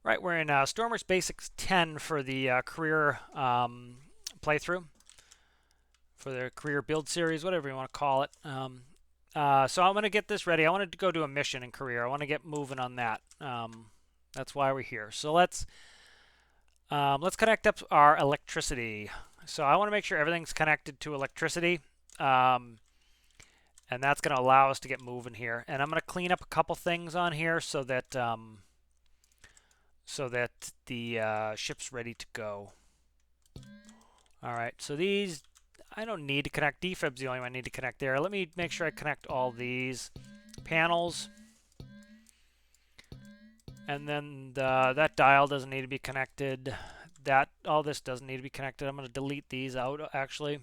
Right, we're in Stormworks Basics 10 for the career playthrough, for the career build series, whatever you want to call it. So I'm going to get this ready. I wanted to go do a mission in career. I want to get moving on that. That's why we're here. So let's connect up our electricity. So I want to make sure everything's connected to electricity. And that's going to allow us to get moving here. And I'm going to clean up a couple things on here so that the ship's ready to go. All right, so these I don't need to connect. Defib's the only one I need to connect there. Let me make sure I connect all these panels. And then that dial doesn't need to be connected. All this doesn't need to be connected. I'm going to delete these out, actually.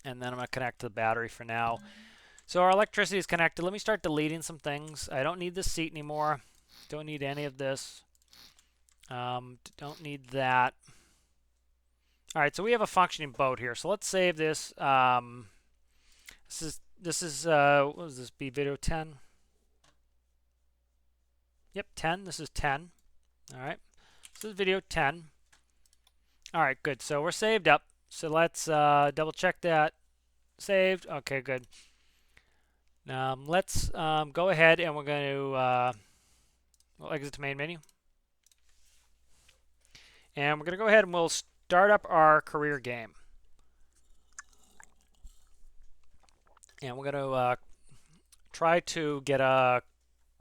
And then I'm going to connect to the battery for now. So our electricity is connected. Let me start deleting some things. I don't need this seat anymore. Don't need any of this. Don't need that. All right, so we have a functioning boat here. So let's save this. This is what was this? Be video 10. Yep, 10. This is 10. All right. This is video 10. All right, good. So we're saved up. So let's double check that. Saved. Okay, good. Let's go ahead and we're going to we'll exit to main menu. And we're going to go ahead and we'll start up our career game. And we're going to try to get a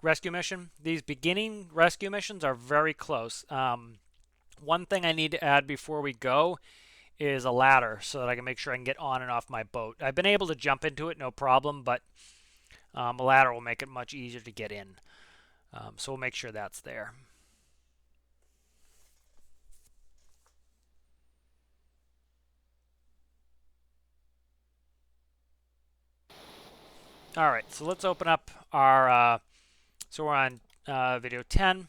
rescue mission. These beginning rescue missions are very close. One thing I need to add before we go is a ladder so that I can make sure I can get on and off my boat. I've been able to jump into it, no problem, but a ladder will make it much easier to get in. So we'll make sure that's there. All right, so let's open up our, so we're on video 10.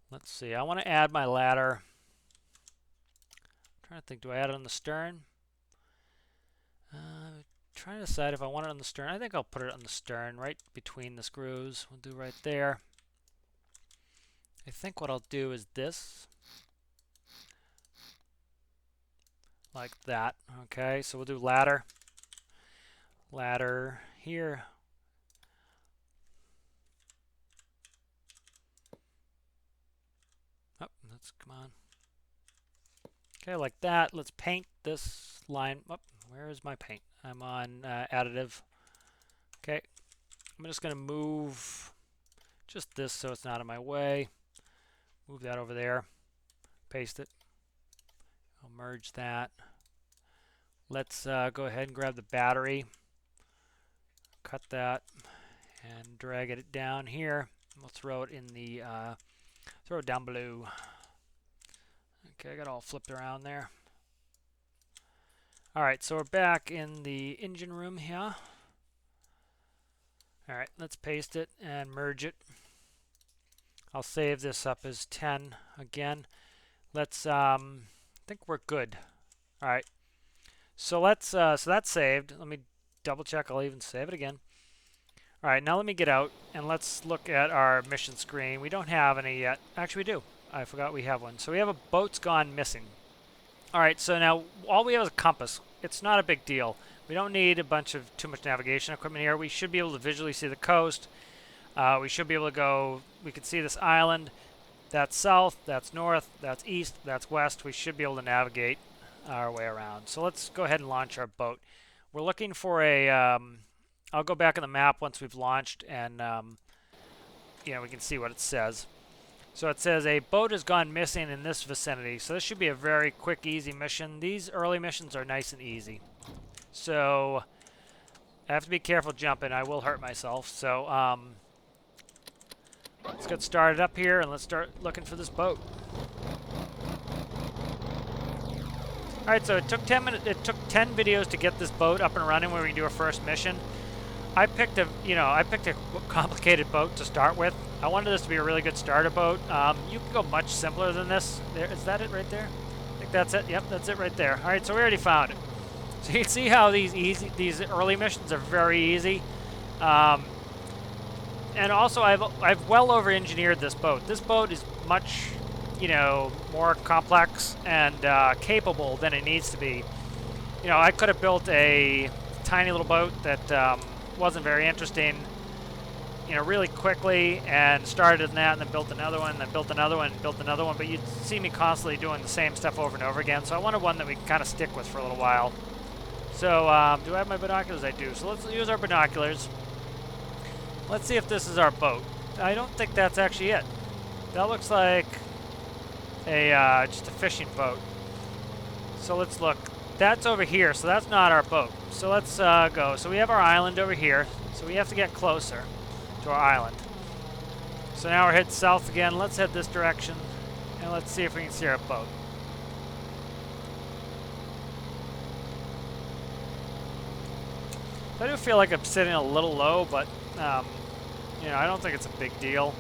Let's see, I want to add my ladder. I'm trying to think, do I add it on the stern? Trying to decide if I want it on the stern. I think I'll put it on the stern, right between the screws. We'll do right there. I think what I'll do is this. Like that. Okay, so we'll do ladder. Ladder here. Oh, let's come on. Okay, like that. Let's paint this line. Oh, where is my paint? I'm on additive. Okay, I'm just going to move just this so it's not in my way. Move that over there. Paste it. I'll merge that. Let's go ahead and grab the battery. Cut that and drag it down here. We'll throw it in the throw it down below. Okay, I got it all flipped around there. All right, so we're back in the engine room here. All right, let's paste it and merge it. I'll save this up as 10 again. Let's I think we're good. All right. So let's so that's saved. Let me double check. I'll even save it again. All right, now let me get out and let's look at our mission screen. We don't have any yet. Actually, we do. I forgot we have one. So we have a boat's gone missing. All right, so now all we have is a compass. It's not a big deal. We don't need a bunch of too much navigation equipment here. We should be able to visually see the coast. We should be able to go, we can see this island. That's south, that's north, that's east, that's west. We should be able to navigate our way around. So let's go ahead and launch our boat. We're looking for a, I'll go back on the map once we've launched and you know, we can see what it says. So it says a boat has gone missing in this vicinity. So this should be a very quick, easy mission. These early missions are nice and easy. So I have to be careful jumping. I will hurt myself. So let's get started up here and let's start looking for this boat. All right, so it took 10 minutes. It took 10 videos to get this boat up and running when we do our first mission. I picked a complicated boat to start with. I wanted this to be a really good starter boat. You can go much simpler than this. There, is that it right there? I think that's it. Yep, that's it right there. All right, so we already found it. So you can see how these early missions are very easy. And also, I've well over-engineered this boat. This boat is much, you know, more complex and capable than it needs to be. You know, I could have built a tiny little boat that wasn't very interesting, you know, really quickly, and started in that, and then built another one, and then built another one, and built another one. But you'd see me constantly doing the same stuff over and over again. So I wanted one that we can kind of stick with for a little while. So do I have my binoculars? I do. So let's use our binoculars. Let's see if this is our boat. I don't think that's actually it. That looks like a just a fishing boat. So let's look. That's over here, so that's not our boat. So let's go. So we have our island over here. So we have to get closer to our island. So now we're heading south again. Let's head this direction, and let's see if we can see our boat. I do feel like I'm sitting a little low, but you know, I don't think it's a big deal.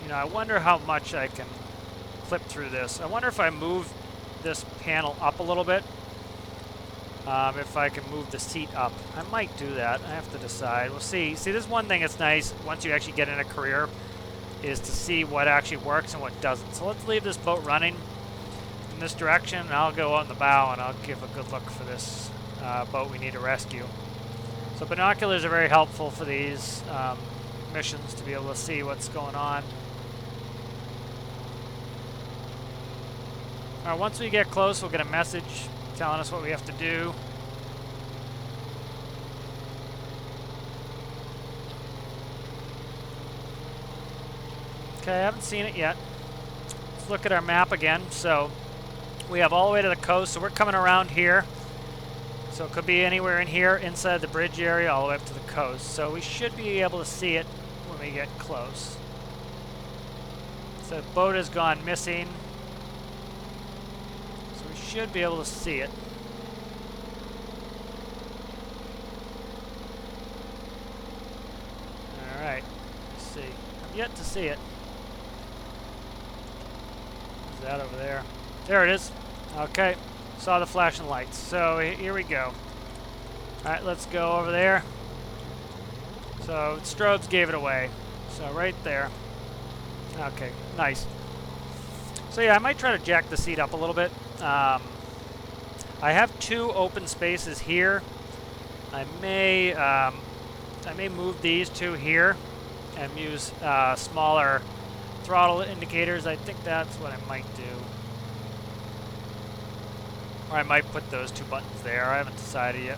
You know, I wonder how much I can clip through this. I wonder if I move this panel up a little bit, if I can move the seat up. I might do that. I have to decide. We'll see. See, this is one thing that's nice once you actually get in a career, is to see what actually works and what doesn't. So let's leave this boat running in this direction, and I'll go on the bow and I'll give a good look for this boat we need to rescue. So binoculars are very helpful for these missions, to be able to see what's going on. Once we get close, we'll get a message telling us what we have to do. Okay, I haven't seen it yet. Let's look at our map again. So we have all the way to the coast, so we're coming around here. So it could be anywhere in here, inside the bridge area, all the way up to the coast. So we should be able to see it when we get close. So the boat has gone missing. So we should be able to see it. Alright, let's see. I've yet to see it. Is that over there? There it is. Okay. Saw the flashing lights. So here we go. Alright, let's go over there. So strobes gave it away. So right there. Okay, nice. So yeah, I might try to jack the seat up a little bit. I have two open spaces here. I may move these two here and use smaller throttle indicators. I think that's what I might do. Or I might put those two buttons there. I haven't decided yet.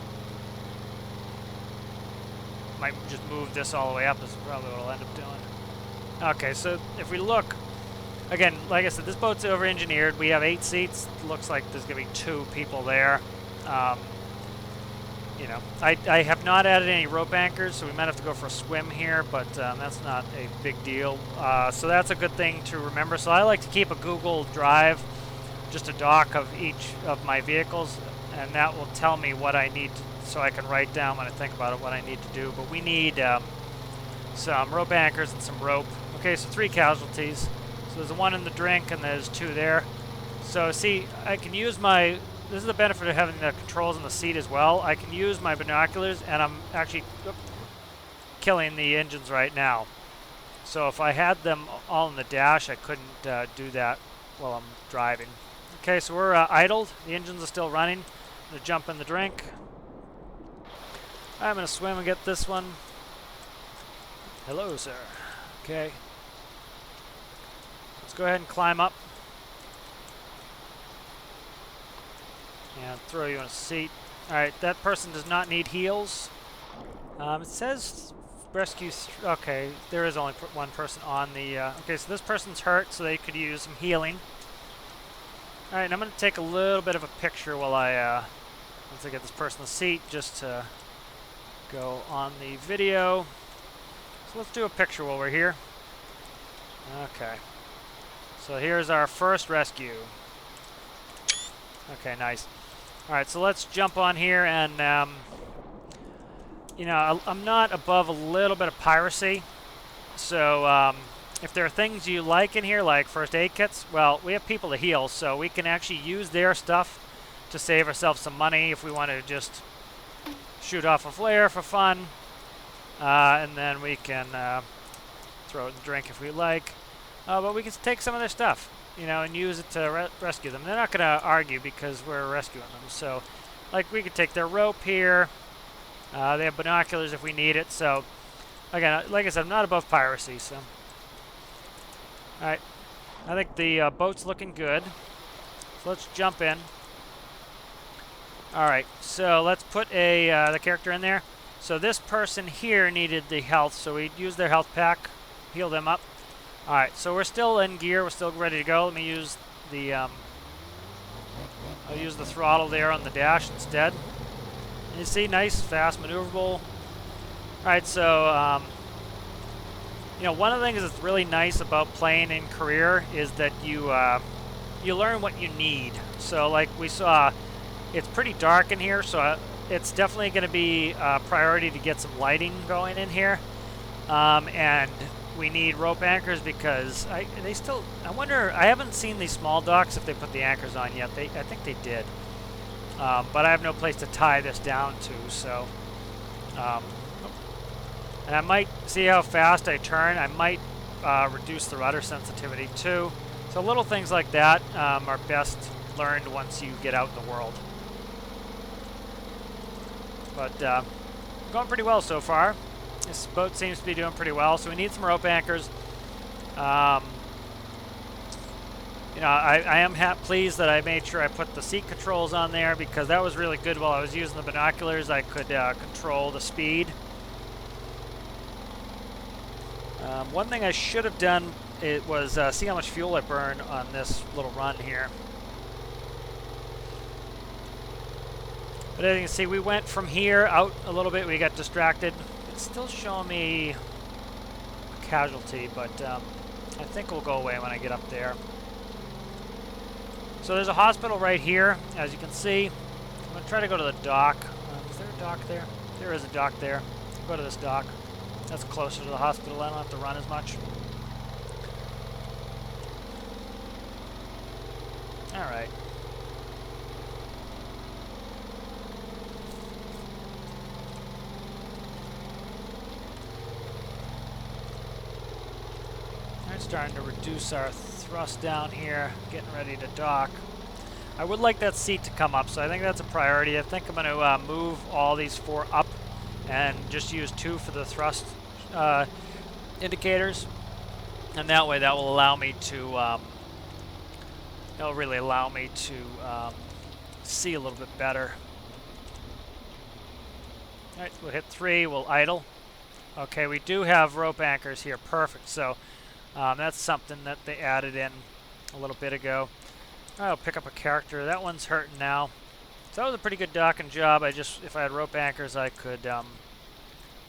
Might just move this all the way up is probably what I'll end up doing. Okay, so if we look, again, like I said, this boat's over-engineered. We have 8 seats. It looks like there's going to be 2 people there. You know, I have not added any rope anchors, so we might have to go for a swim here, but that's not a big deal. So that's a good thing to remember. So I like to keep a Google Drive, just a dock of each of my vehicles, and that will tell me what I need to, so I can write down when I think about it what I need to do. But we need some rope anchors and some rope. Okay, so 3 casualties. So there's 1 in the drink and there's 2 there. So see, I can use my, this is the benefit of having the controls on the seat as well. I can use my binoculars, and I'm actually killing the engines right now. So if I had them all in the dash, I couldn't do that while I'm driving. Okay, so we're idled. The engines are still running. I'm going to jump in the drink. I'm going to swim and get this one. Hello, sir. Okay. Let's go ahead and climb up. And throw you in a seat. Alright, that person does not need heals. It says rescue... okay, there is only one person on the... okay, so this person's hurt, so they could use some healing. Alright, and I'm going to take a little bit of a picture while once I get this person a seat, just to go on the video. So let's do a picture while we're here. Okay. So here's our first rescue. Okay, nice. Alright, so let's jump on here, and you know, I'm not above a little bit of piracy. So if there are things you like in here, like first aid kits, well, we have people to heal, so we can actually use their stuff to save ourselves some money if we want to just shoot off a flare for fun. and then we can throw it in the drink if we like. But we can take some of their stuff, you know, and use it to rescue them. They're not going to argue because we're rescuing them. So, like, we could take their rope here. They have binoculars if we need it. So, again, like I said, I'm not above piracy. So, all right, I think the boat's looking good. So let's jump in. All right, so let's put the character in there. So this person here needed the health, so we use their health pack, heal them up. All right, so we're still in gear. We're still ready to go. Let me use the I'll use the throttle there on the dash instead. And you see, nice, fast, maneuverable. All right, so you know, one of the things that's really nice about playing in career is that you you learn what you need. So like we saw, it's pretty dark in here, so it's definitely going to be a priority to get some lighting going in here. And we need rope anchors because I wonder, I haven't seen these small docks if they put the anchors on yet. I think they did. But I have no place to tie this down to, so. And I might see how fast I turn. I might reduce the rudder sensitivity too. So little things like that are best learned once you get out in the world. But going pretty well so far. This boat seems to be doing pretty well, so we need some rope anchors. You know, I am pleased that I made sure I put the seat controls on there because that was really good while I was using the binoculars. I could control the speed. One thing I should have done was see how much fuel I burn on this little run here. But as you can see, we went from here out a little bit. We got distracted. It's still showing me a casualty, but I think it will go away when I get up there. So there's a hospital right here, as you can see. I'm going to try to go to the dock. Is there a dock there? There is a dock there. I'll go to this dock. That's closer to the hospital. I don't have to run as much. All right. Starting to reduce our thrust down here, getting ready to dock. I would like that seat to come up, so I think that's a priority. I think I'm going to move all these 4 up and just use 2 for the thrust indicators, and that way that will allow me to it'll really allow me to see a little bit better. All right, we'll hit 3, we'll idle. Okay, we do have rope anchors here, perfect. So that's something that they added in a little bit ago. I'll pick up a character. That one's hurting now. So that was a pretty good docking job. If I had rope anchors, I could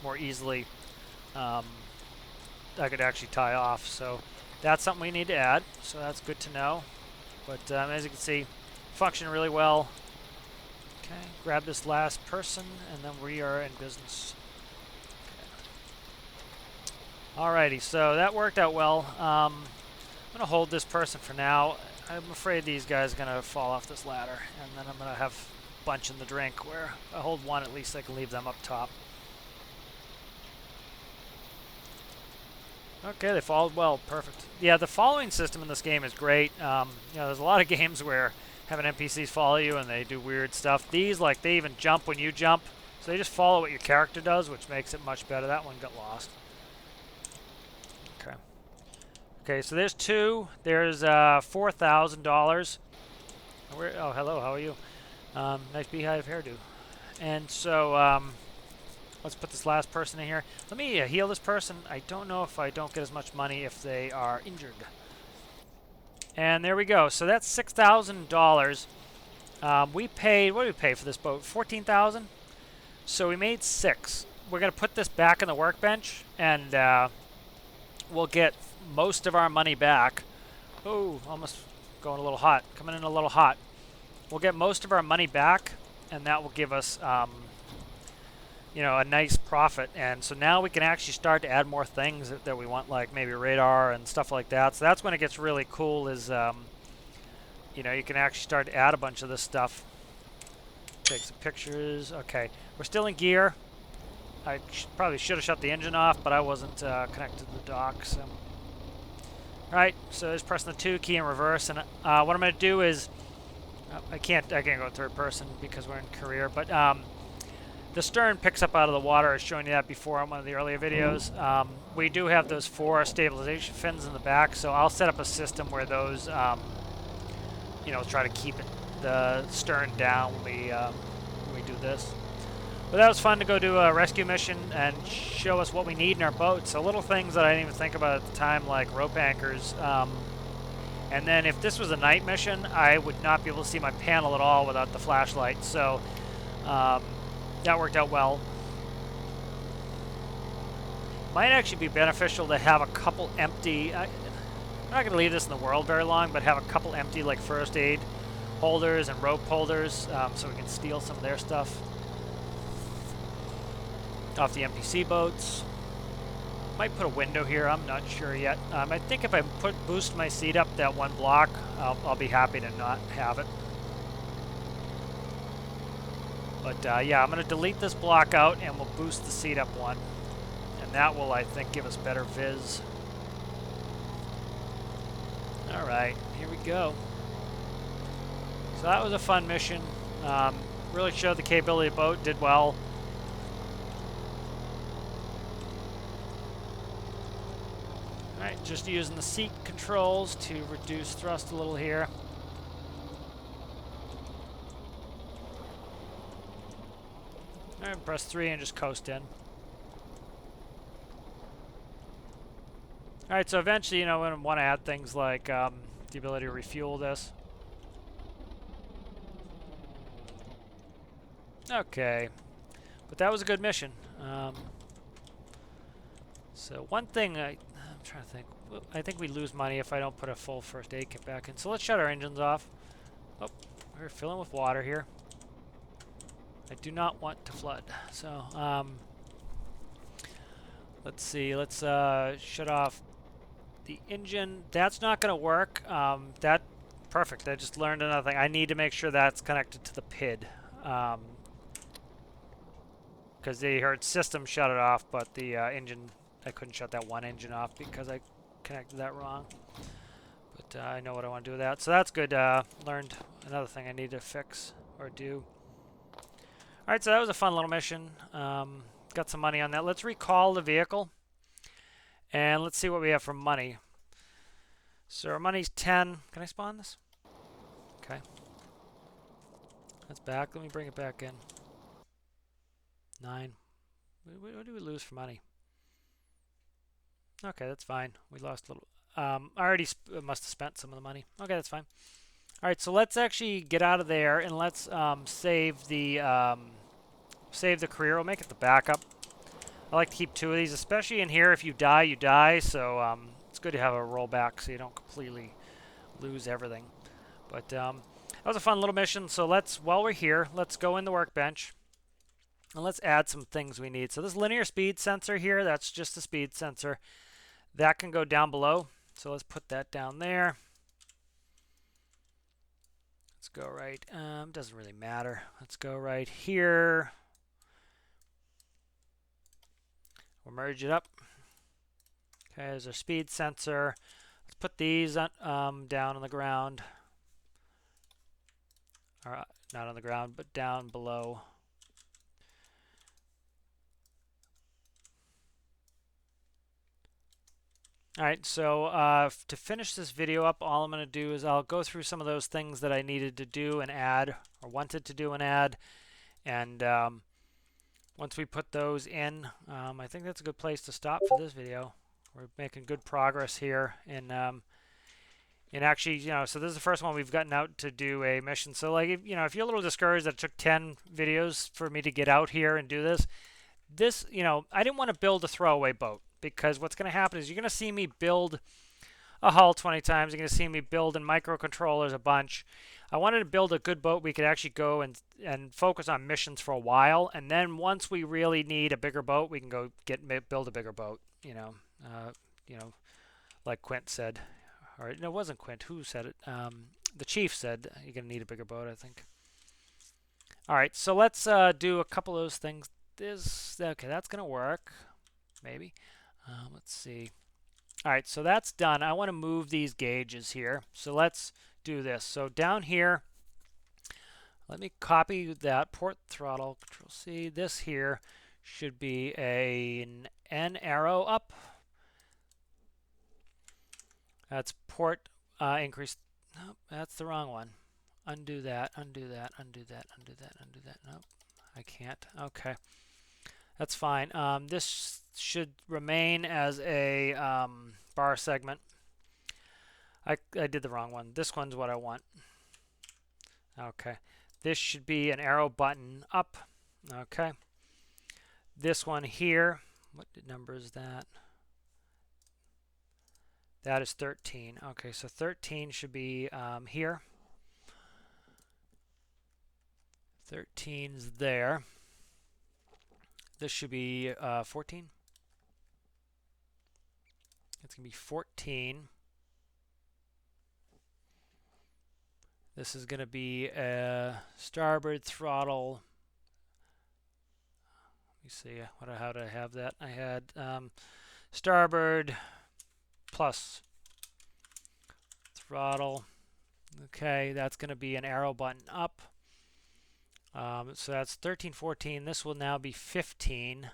more easily, I could actually tie off. So that's something we need to add. So that's good to know. But as you can see, function really well. Okay, grab this last person, and then we are in business. Alrighty, so that worked out well. I'm going to hold this person for now. I'm afraid these guys are going to fall off this ladder, and then I'm going to have a bunch in the drink where if I hold one, at least I can leave them up top. Okay, they followed well, perfect. Yeah, the following system in this game is great. You know, there's a lot of games where having NPCs follow you and they do weird stuff. These, like, they even jump when you jump, so they just follow what your character does, which makes it much better. That one got lost. Okay. Okay, so there's 2. There's $4,000. Oh, hello, how are you? Nice beehive hairdo. And so, let's put this last person in here. Let me heal this person. I don't know if I don't get as much money if they are injured. And there we go. So that's $6,000. We paid, what did we pay for this boat? $14,000? So we made 6. We're going to put this back in the workbench, and we'll get most of our money back. Oh, almost going a little hot. Coming in a little hot. We'll get most of our money back, and that will give us, you know, a nice profit. And so now we can actually start to add more things that we want, like maybe radar and stuff like that. So that's when it gets really cool is, you know, you can actually start to add a bunch of this stuff. Take some pictures. Okay, we're still in gear. I probably should have shut the engine off, but I wasn't connected to the dock. So, all right. So just pressing the 2 key in reverse, and what I'm going to do is I can't go third person because we're in career, but the stern picks up out of the water. I was showing you that before on one of the earlier videos. We do have those 4 stabilization fins in the back, so I'll set up a system where those, you know, try to keep the stern down when we do this. But that was fun to go do a rescue mission and show us what we need in our boat. So little things that I didn't even think about at the time, like rope anchors. And then if this was a night mission, I would not be able to see my panel at all without the flashlight. So that worked out well. Might actually be beneficial to have a couple empty, I'm not going to leave this in the world very long, but have a couple empty like first aid holders and rope holders so we can steal some of their stuff off the NPC boats. Might put a window here, I'm not sure yet. I think if I boost my seat up that 1 block, I'll be happy to not have it. But yeah, I'm going to delete this block out and we'll boost the seat up 1. And that will, I think, give us better viz. Alright, here we go. So that was a fun mission. Really showed the capability of the boat, did well. Alright, just using the seat controls to reduce thrust a little here. Alright, press 3 and just coast in. Alright, so eventually, you know, we're going to want to add things like the ability to refuel this. Okay, but that was a good mission. So one thing, I'm trying to think, I think we lose money if I don't put a full first aid kit back in. So let's shut our engines off. Oh, we're filling with water here. I do not want to flood. So let's see, let's shut off the engine. That's not going to work. Perfect. I just learned another thing. I need to make sure that's connected to the PID. Because the system shut it off, but the engine, I couldn't shut that one engine off because I connected that wrong. But I know what I want to do with that. So that's good. Learned another thing I need to fix or do. Alright, so that was a fun little mission. Got some money on that. Let's recall the vehicle. And let's see what we have for money. So our money's 10. Can I spawn this? Okay. That's back. Let me bring it back in. 9. What do we lose for money? Okay, that's fine. We lost a little. I already must have spent some of the money. Okay, that's fine. All right, so let's actually get out of there and let's save the career. We'll make it the backup. I like to keep 2 of these, especially in here. If you die, you die. So it's good to have a rollback so you don't completely lose everything. But that was a fun little mission. So while we're here, let's go in the workbench. And let's add some things we need. So this linear speed sensor here, that's just a speed sensor. That can go down below. So let's put that down there. Let's go right, doesn't really matter. Let's go right here. We'll merge it up. Okay, there's our speed sensor. Let's put these on, down on the ground. Or not on the ground, but down below. Alright, so to finish this video up, all I'm going to do is I'll go through some of those things that I needed to do and add, or wanted to do and add. And once we put those in, I think that's a good place to stop for this video. We're making good progress here. And actually, you know, so this is the first one we've gotten out to do a mission. So, like, if you're a little discouraged that it took 10 videos for me to get out here and do this, you know, I didn't want to build a throwaway boat. Because what's going to happen is you're going to see me build a hull 20 times. You're going to see me build in microcontrollers a bunch. I wanted to build a good boat we could actually go and focus on missions for a while. And then once we really need a bigger boat, we can go build a bigger boat. You know, like Quint said. Or no, it wasn't Quint. Who said it? The chief said you're going to need a bigger boat, I think. All right, so let's do a couple of those things this. Okay, that's going to work. Maybe. Let's see. All right, so that's done. I want to move these gauges here. So let's do this. So down here, let me copy that port throttle, Control C. This here should be an N arrow up. That's port increase. Nope, that's the wrong one. Undo that, undo that, undo that, undo that, undo that. Nope, I can't. Okay, that's fine. This should remain as a bar segment. I did the wrong one. This one's what I want. Okay, this should be an arrow button up. Okay, this one here, what number is that? That is 13. Okay, so 13 should be here. 13's there. This should be 14. It's going to be 14. This is going to be a starboard throttle. Let me see how to have that. I had starboard plus throttle. Okay, that's going to be an arrow button up. So that's 13, 14. This will now be 15.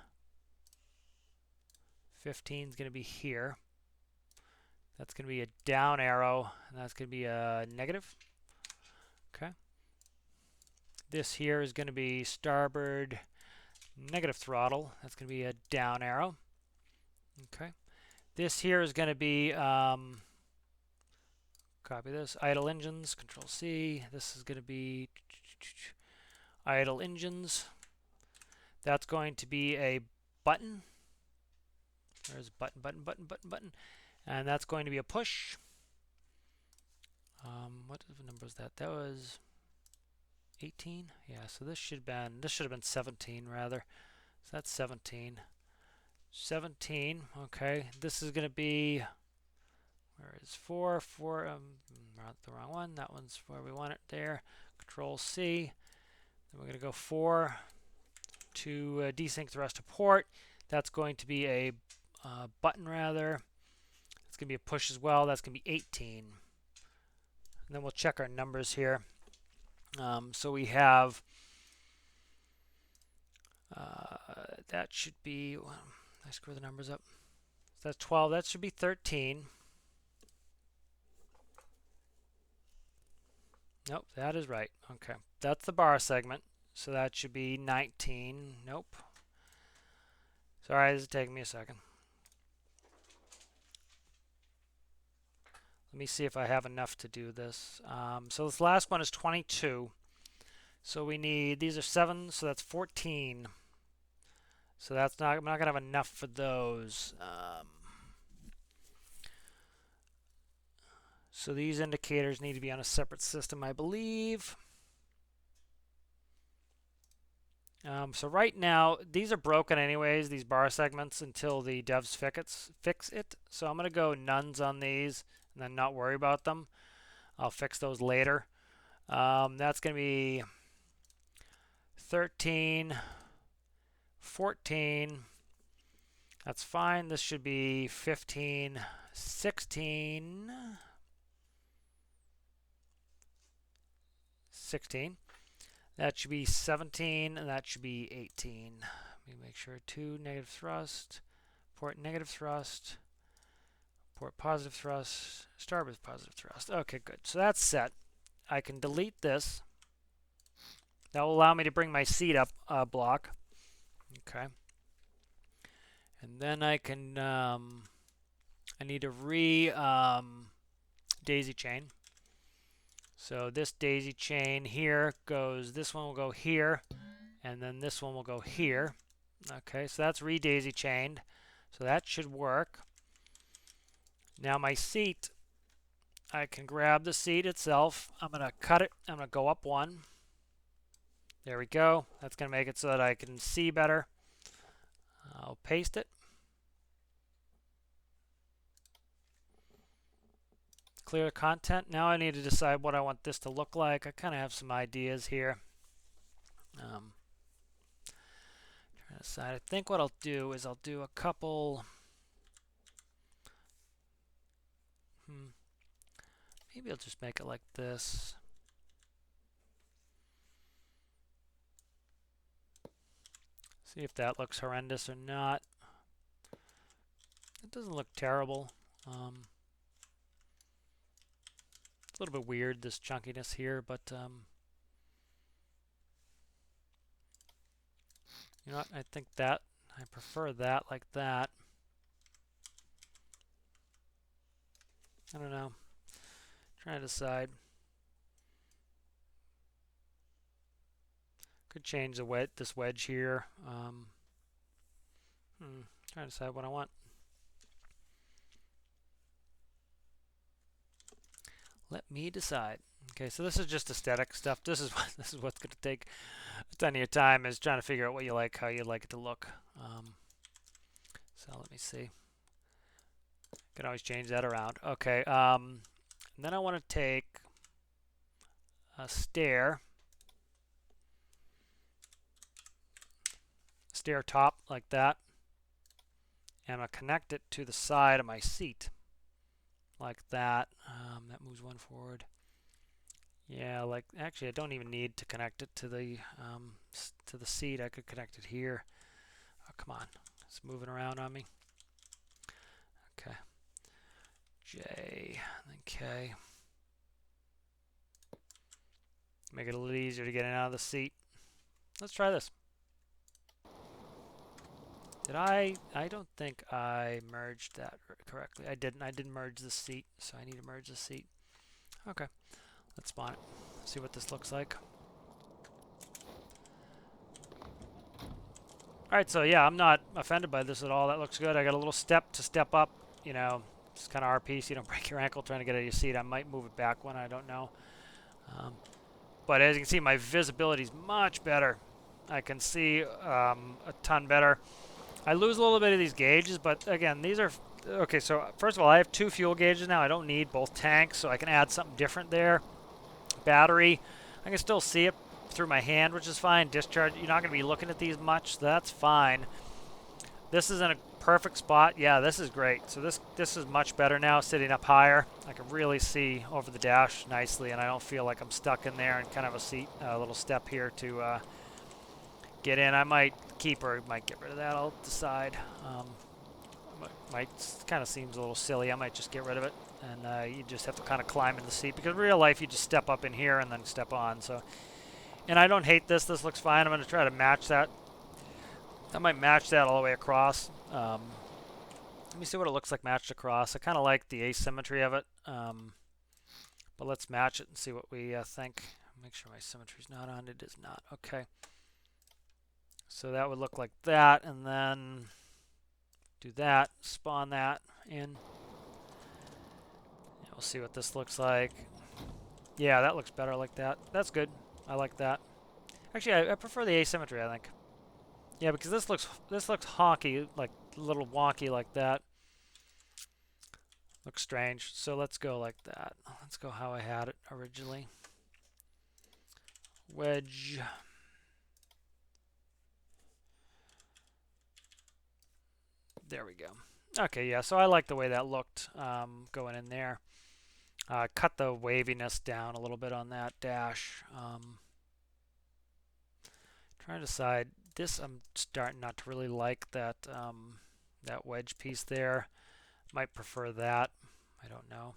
15 is going to be here. That's going to be a down arrow, and that's going to be a negative. Okay. This here is going to be starboard negative throttle. That's going to be a down arrow. Okay. This here is going to be, copy this, idle engines, Control C. This is going to be idle engines. That's going to be a button. There's button, button, button, button, button. And that's going to be a push. What number was that? That was 18. Yeah, so this should have been 17 rather. So that's 17. 17. Okay, this is going to be, where is 4? 4. The wrong one. That one's where we want it. There. Control C. Then we're going to go 4 to desync the rest of port. That's going to be a button rather. It's going to be a push as well. That's going to be 18. And then we'll check our numbers here. So we have, that should be, I screw the numbers up. So that's 12. That should be 13. Nope, that is right. Okay, that's the bar segment. So that should be 19. Nope. Sorry, this is taking me a second. Let me see if I have enough to do this. So this last one is 22. So we need, these are 7, so that's 14. So that's not, I'm not going to have enough for those. So these indicators need to be on a separate system, I believe. So right now, these are broken anyways, these bar segments, until the devs fix it. So I'm going to go nones on these and then not worry about them. I'll fix those later. That's going to be 13, 14. That's fine. This should be 15, 16, 16. That should be 17, and that should be 18. Let me make sure. 2 negative thrust, port negative thrust, port positive thrust, starboard positive thrust. Okay, good. So that's set. I can delete this. That will allow me to bring my seat up a block. Okay. And then I can, I need to daisy chain. So this daisy chain here goes, this one will go here, and then this one will go here. Okay, so that's re-daisy chained. So that should work. Now my seat, I can grab the seat itself. I'm going to cut it. I'm going to go up 1. There we go. That's going to make it so that I can see better. I'll paste it. Clear content. Now I need to decide what I want this to look like. I kind of have some ideas here. Turn to decide. I think what I'll do is I'll do a couple. Maybe I'll just make it like this. See if that looks horrendous or not. It doesn't look terrible. It's a little bit weird, this chunkiness here, but you know what? I think that I prefer that like that. I don't know. Trying to decide. Could change the this wedge here. Trying to decide what I want. Let me decide. Okay, so this is just aesthetic stuff. This is what's going to take a ton of your time, is trying to figure out what you like, how you like it to look. So let me see. Can always change that around. Okay. And then I want to take a stair top like that, and I'll connect it to the side of my seat like that. That moves one forward. Yeah, like actually I don't even need to connect it to the seat. I could connect it here. Oh, come on. It's moving around on me. Okay. J, and then K. Make it a little easier to get in and out of the seat. Let's try this. Did I don't think I merged that correctly. I didn't. I didn't merge the seat, so I need to merge the seat. Okay. Let's spawn it. See what this looks like. Alright, so yeah, I'm not offended by this at all. That looks good. I got a little step to step up. You know, it's kind of RP, so you don't break your ankle trying to get out of your seat. I might move it back one, I don't know. But as you can see, my visibility is much better. I can see a ton better. I lose a little bit of these gauges, but again, these are... Okay, so first of all, I have 2 fuel gauges now. I don't need both tanks, so I can add something different there. Battery, I can still see it through my hand, which is fine. Discharge, you're not going to be looking at these much, so that's fine. This is in a perfect spot. Yeah, this is great. So this is much better now, sitting up higher. I can really see over the dash nicely, and I don't feel like I'm stuck in there, and kind of a little step here to get in. I might keep or might get rid of that. I'll decide. Might kind of seems a little silly. I might just get rid of it, and you just have to kind of climb in the seat, because in real life you just step up in here and then step on. So, and I don't hate this. This looks fine. I'm going to try to match that. I might match that all the way across. Let me see what it looks like matched across. I kind of like the asymmetry of it, but let's match it and see what we think. Make sure my symmetry is not on. It is not. Okay. So that would look like that, and then do that, spawn that in. And we'll see what this looks like. Yeah, that looks better like that. That's good. I like that. Actually, I prefer the asymmetry, I think. Yeah, because this looks honky, like a little wonky like that. Looks strange. So let's go like that. Let's go how I had it originally. Wedge. There we go. Okay, yeah, so I like the way that looked going in there. Cut the waviness down a little bit on that dash. Trying to decide. This I'm starting not to really like that that wedge piece there. Might prefer that. I don't know.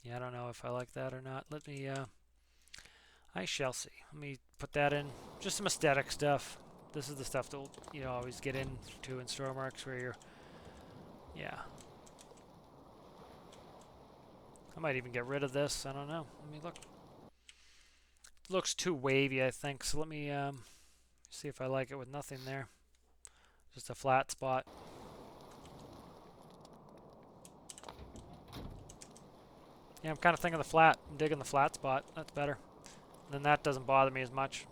Yeah, I don't know if I like that or not. Let me. I shall see. Let me put that in. Just some aesthetic stuff. This is the stuff that you know always get into in Storymarks where you're. Yeah. I might even get rid of this. I don't know. Let me look. It looks too wavy, I think. So let me see if I like it with nothing there. Just a flat spot. Yeah, I'm kind of thinking the flat. I'm digging the flat spot. That's better. And then that doesn't bother me as much.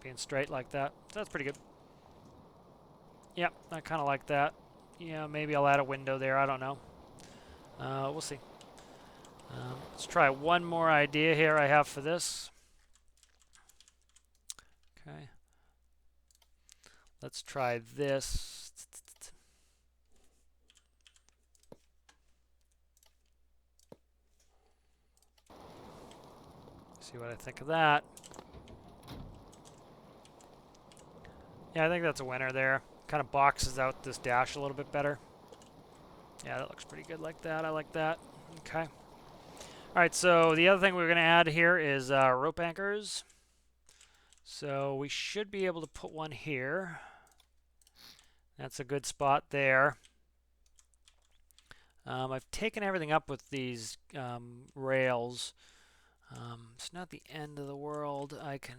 Being straight like that. So that's pretty good. Yep, I kind of like that. Yeah, maybe I'll add a window there. I don't know. We'll see. Let's try one more idea here I have for this. Okay. Let's try this. See what I think of that. Yeah, I think that's a winner there. Kind of boxes out this dash a little bit better. Yeah, that looks pretty good like that. I like that. Okay. All right, so the other thing we're going to add here is rope anchors. So we should be able to put one here. That's a good spot there. I've taken everything up with these rails. It's not the end of the world. I can...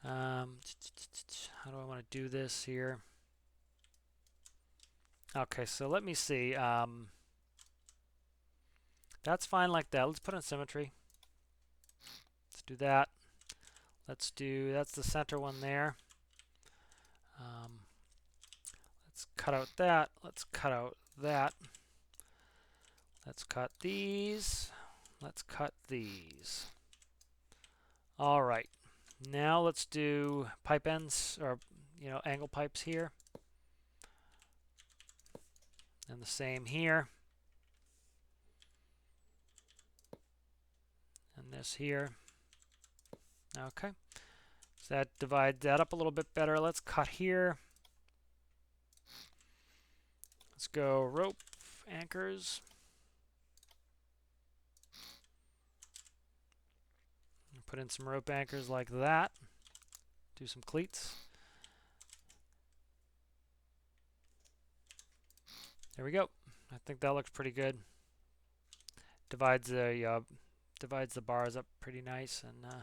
how do I want to do this here? Okay, so let me see. That's fine like that. Let's put in symmetry. Let's do that. Let's do, that's the center one there. Let's cut out that. Let's cut out that. Let's cut these. Let's cut these. All right. Now let's do pipe ends, or angle pipes here. And the same here. And this here. Okay. So that divides that up a little bit better. Let's cut here. Let's go rope anchors. Put in some rope anchors like that. Do some cleats. There we go. I think that looks pretty good. Divides the bars up pretty nice and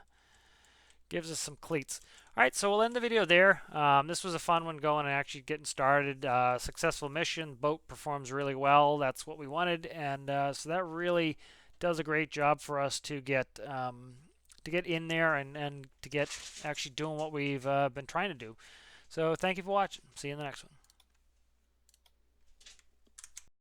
gives us some cleats. All right, so we'll end the video there. This was a fun one going and actually getting started. Successful mission. Boat performs really well. That's what we wanted, and so that really does a great job for us to get in there and to get actually doing what we've been trying to do. So thank you for watching. See you in the next one.